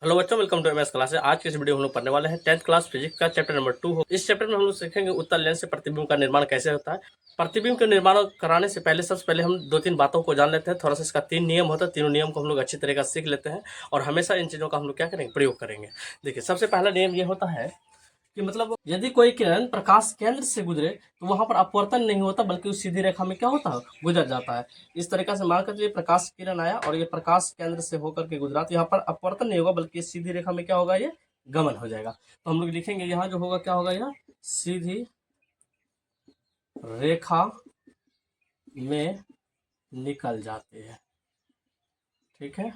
Hello बच्चों, welcome to MS classes. आज के इस वीडियो में हम लोग पढ़ने वाले हैं 10th क्लास फिजिक्स का चैप्टर नंबर 2 हो। इस चैप्टर में हम लोग सीखेंगे उत्तल लेंस से प्रतिबिंब का निर्माण कैसे होता है। प्रतिबिंब का निर्माण कराने से पहले सबसे पहले हम दो तीन बातों को जान लेते हैं। थोड़ा सा इसका 3 नियम होता है, तीनों नियम को हम लोग अच्छी तरीके से सीख लेते हैं और हमेशा इन चीज़ों का हम लोग क्या करेंगे, प्रयोग करेंगे। देखिए, सबसे पहला नियम ये होता है कि मतलब यदि कोई किरण प्रकाश केंद्र से गुजरे तो वहां पर अपवर्तन नहीं होता, बल्कि उस सीधी रेखा में क्या होता है, गुजर जाता है। इस तरीके से मान कर चलिए प्रकाश किरण आया और ये प्रकाश केंद्र से होकर के गुजरा, तो यहाँ पर अपवर्तन नहीं होगा, बल्कि सीधी रेखा में क्या होगा, ये गमन हो जाएगा। तो हम लोग लिखेंगे यहाँ जो होगा क्या होगा, यह सीधी रेखा में निकल जाते हैं। ठीक है,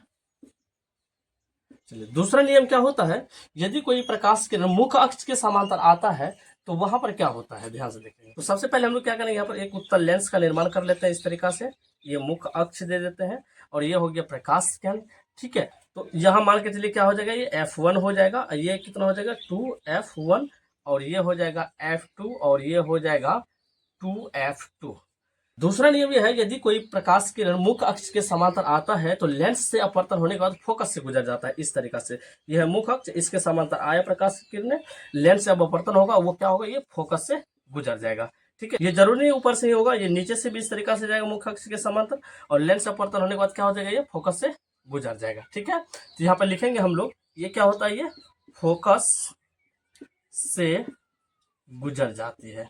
चलिए दूसरा नियम क्या होता है, यदि कोई प्रकाश किरण मुख्य अक्ष के समांतर आता है तो वहां पर क्या होता है, ध्यान से देखेंगे। तो सबसे पहले हम लोग क्या करेंगे, यहाँ पर एक उत्तल लेंस का निर्माण कर लेते हैं इस तरीका से। ये मुख्य अक्ष दे देते हैं और ये हो गया प्रकाश केंद्र। ठीक है, तो यहाँ मान के चलिए क्या हो जाएगा, ये F1 हो जाएगा, ये कितना हो जाएगा 2F1, और ये हो जाएगा F2, और ये हो जाएगा 2F2। दूसरा नियम यह है, यदि कोई प्रकाश किरण मुख्य अक्ष के समांतर आता है तो लेंस से अपवर्तन होने के बाद फोकस से गुजर जाता है। इस तरीका से यह है मुख्य अक्ष, इसके समांतर आया प्रकाश किरण, लेंस से अब अपवर्तन होगा, वो क्या होगा, ये फोकस से गुजर जाएगा। ठीक है, ये जरूरी नहीं ऊपर से ही होगा, ये नीचे से भी इस तरीका से जाएगा मुख्य अक्ष के समांतर, और लेंस से अपवर्तन होने के बाद क्या हो जाएगा, ये फोकस से गुजर जाएगा। ठीक है, तो यहाँ पर लिखेंगे हम लोग, ये क्या होता है, ये फोकस से गुजर जाती है।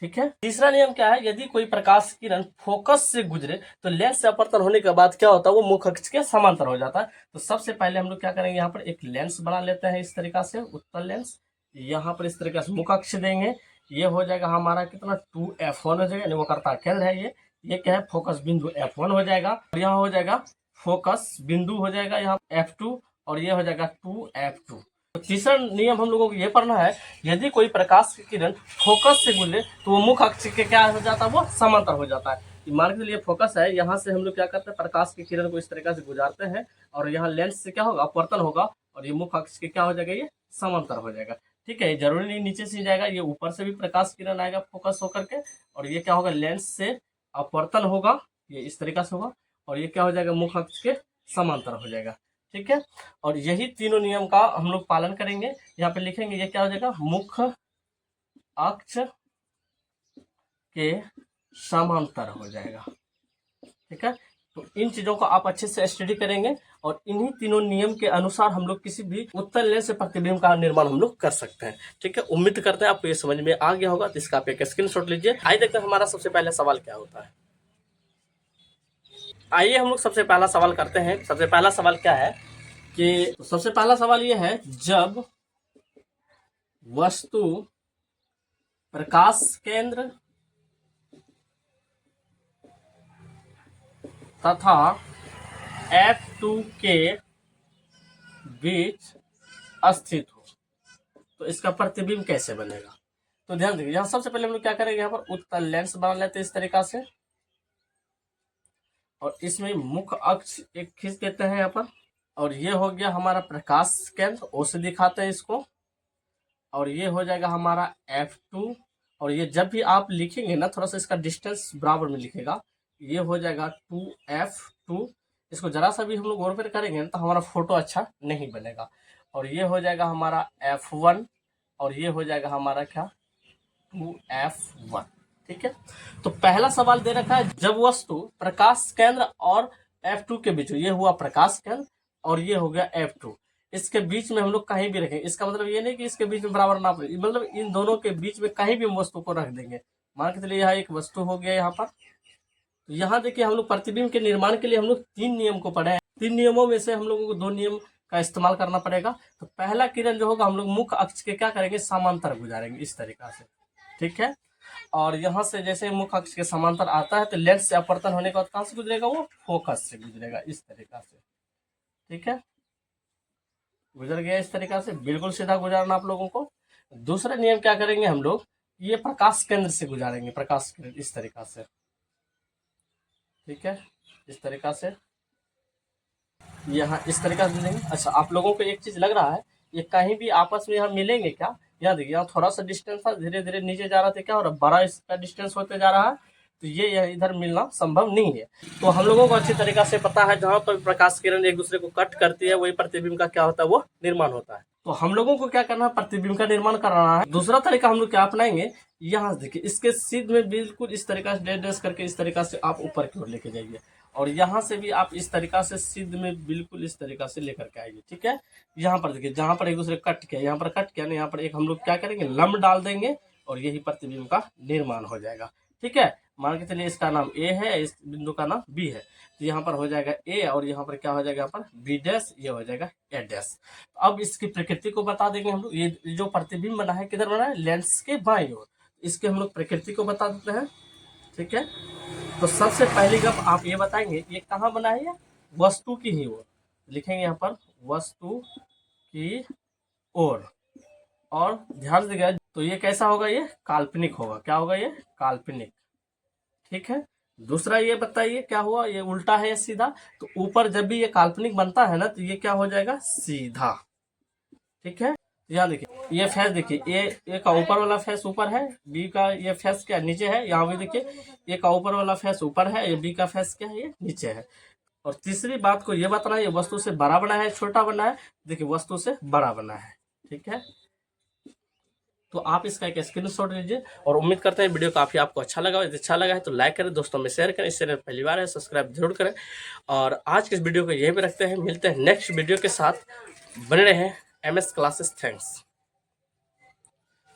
ठीक है, तीसरा नियम क्या है, यदि कोई प्रकाश किरण फोकस से गुजरे तो लेंस से अपवर्तन होने के बाद क्या होता है, वो मुख्य अक्ष के समांतर हो जाता है। तो सबसे पहले हम लोग क्या करेंगे, यहाँ पर एक लेंस बना लेते हैं इस तरीका से, उत्तल लेंस। यहाँ पर इस तरीके से मुख्य अक्ष देंगे, ये हो जाएगा हमारा कितना 2F1 हो जाएगा, वो करता केंद्र है, ये क्या है, फोकस बिंदु F1 हो जाएगा, और यहाँ हो जाएगा फोकस बिंदु हो जाएगा यहाँ F2, और ये हो जाएगा 2F2। तीसरा नियम हम लोगों को ये पढ़ना है, यदि कोई प्रकाश की किरण फोकस से गुजरे तो वो मुख्य अक्ष के क्या हो जाता है, वो समांतर हो जाता है। मान के लिए फोकस है, यहाँ से हम लोग क्या करते हैं, प्रकाश की किरण को इस तरीके से गुजारते हैं, और यहाँ लेंस से क्या होगा, अपवर्तन होगा, और ये मुख्य अक्ष के क्या हो जाएगा, ये समांतर हो जाएगा। ठीक है, जरूरी नहीं नीचे से जाएगा, ये ऊपर से भी प्रकाश किरण आएगा फोकस होकर के, और ये क्या होगा, लेंस से अपवर्तन होगा, ये इस तरीका से होगा, और ये क्या हो जाएगा, मुख्य अक्ष के समांतर हो जाएगा। ठीक है, और यही तीनों नियम का हम लोग पालन करेंगे। यहाँ पे लिखेंगे, ये क्या हो जाएगा, मुख्य अक्ष के समांतर हो जाएगा। ठीक है, तो इन चीजों को आप अच्छे से स्टडी करेंगे और इन्हीं तीनों नियम के अनुसार हम लोग किसी भी उत्तल लेंस से प्रतिबिंब का निर्माण हम लोग कर सकते हैं। ठीक है, उम्मीद करते हैं आपको ये समझ में आ गया होगा, तो इसका आप एक स्क्रीनशॉट लीजिए। आइए देखते हैं हमारा सबसे पहला सवाल क्या होता है। आइए हम लोग सबसे पहला सवाल करते हैं। सबसे पहला सवाल क्या है कि सबसे पहला सवाल यह है, जब वस्तु प्रकाश केंद्र तथा F2 के बीच स्थित हो तो इसका प्रतिबिंब कैसे बनेगा। तो ध्यान देखिए, यहाँ सबसे पहले हम लोग क्या करेंगे, यहाँ पर उत्तल लेंस बना लेते हैं इस तरीका से, और इसमें मुख्य अक्ष एक खींच देते हैं यहाँ पर, और ये हो गया हमारा प्रकाश केंद्र, ओ से दिखाते हैं इसको, और ये हो जाएगा हमारा F2, और ये जब भी आप लिखेंगे ना, थोड़ा सा इसका डिस्टेंस बराबर में लिखेगा, ये हो जाएगा 2F2। इसको जरा सा भी हम लोग गौर पर करेंगे ना तो हमारा फोटो अच्छा नहीं बनेगा, और ये हो जाएगा हमारा F1, और ये हो जाएगा हमारा क्या 2F1। ठीक है, तो पहला सवाल दे रखा है, जब वस्तु प्रकाश केंद्र और F2 के बीच, ये हुआ प्रकाश केंद्र और ये हो गया F2, इसके बीच में हम लोग कहीं भी रखें। इसका मतलब ये नहीं कि इसके बीच में बराबर नाप, मतलब इन दोनों के बीच में कहीं भी हम वस्तु को रख देंगे। मान के चलिए यहाँ एक वस्तु हो गया यहाँ पर, तो यहाँ देखिए हम लोग प्रतिबिंब के निर्माण के लिए हम लोग 3 नियम को पढ़े हैं। 3 नियमों में से हम लोगों को 2 नियम का इस्तेमाल करना पड़ेगा। तो पहला किरण जो होगा हम लोग मुख्य अक्ष के क्या करेंगे, समांतर गुजारेंगे इस तरीका से। ठीक है, और यहाँ से जैसे मुख्य अक्ष के समांतर आता है तो लेंस से अपवर्तन होने के बाद कहाँ से गुजरेगा, वो फोकस से गुजरेगा इस तरीका से। ठीक है, गुजर गया इस तरीका से, बिल्कुल सीधा गुजारना आप लोगों को। दूसरा नियम क्या करेंगे हम लोग, ये प्रकाश केंद्र से गुजारेंगे, प्रकाश केंद्र इस तरीका से। ठीक है, इस तरीका से यहाँ इस तरीका से मिलेंगे। अच्छा, आप लोगों को एक चीज लग रहा है, ये कहीं भी आपस में यहाँ मिलेंगे क्या, यहाँ देखिए, यहाँ थोड़ा सा डिस्टेंस था, धीरे धीरे नीचे जा रहा था, क्या हो रहा है, बड़ा इसका डिस्टेंस होते जा रहा है, तो ये इधर मिलना संभव नहीं है। तो हम लोगों को अच्छी तरीका से पता है जहाँ पर प्रकाश किरण एक दूसरे को कट करती है वही प्रतिबिंब का क्या होता है, वो निर्माण होता है। तो हम लोगों को क्या करना है, प्रतिबिंब का निर्माण कराना है। दूसरा तरीका हम लोग क्या अपनाएंगे, यहाँ देखिए इसके सीध में बिल्कुल इस तरीका से डैश करके इस तरीका से आप ऊपर की ओर लेके जाइए, और यहाँ से भी आप इस तरीका से सीध में बिल्कुल इस तरीका से लेकर के आइए। ठीक है, यहाँ पर देखिए जहाँ पर एक दूसरे कट किया, यहाँ पर कट किया ना, यहाँ पर एक हम लोग क्या करेंगे, लंब डाल देंगे और यही प्रतिबिंब का निर्माण हो जाएगा। ठीक है, मान के चलिए इसका नाम ए है, इस बिंदु का नाम बी है, तो यहाँ पर हो जाएगा ए और यहाँ पर क्या हो जाएगा, यहाँ पर बी डैश, ये हो जाएगा ए डैश। अब इसकी प्रकृति को बता देंगे हम लोग। ये जो प्रतिबिंब बना है किधर बना है, लेंस के बाईं ओर, इसके हम लोग प्रकृति को बता देते हैं। ठीक है, तो सबसे पहली गप आप ये बताएंगे ये कहाँ बना है, ये वस्तु की ही ओर, लिखेंगे यहाँ पर वस्तु की ओर। और ध्यान देगा तो ये कैसा होगा, ये काल्पनिक होगा। क्या होगा, ये काल्पनिक। ठीक है, दूसरा ये बताइए क्या हुआ, ये उल्टा है या सीधा, तो ऊपर जब भी ये काल्पनिक बनता है ना तो ये क्या हो जाएगा, सीधा। ठीक है, यहाँ देखिए ये फेस देखिए, ए का ऊपर वाला फेस ऊपर है, बी का ये फेस क्या नीचे है। यहाँ भी देखिए ए का ऊपर वाला फेस ऊपर है, ये बी का फेस क्या है, ये नीचे है। और तीसरी बात को ये बताना है, ये वस्तु से बड़ा बना है छोटा बना है, देखिए वस्तु से बड़ा बना है। ठीक है, तो आप इसका एक स्क्रीनशॉट लीजिए, और उम्मीद करते हैं वीडियो काफ़ी आपको अच्छा लगा। यदि अच्छा लगा है तो लाइक करें, दोस्तों में शेयर करें, इस चैनल पहली बार है सब्सक्राइब जरूर करें। और आज के इस वीडियो को यहीं पे रखते हैं, मिलते हैं नेक्स्ट वीडियो के साथ। बने रहें MS क्लासेस। थैंक्स।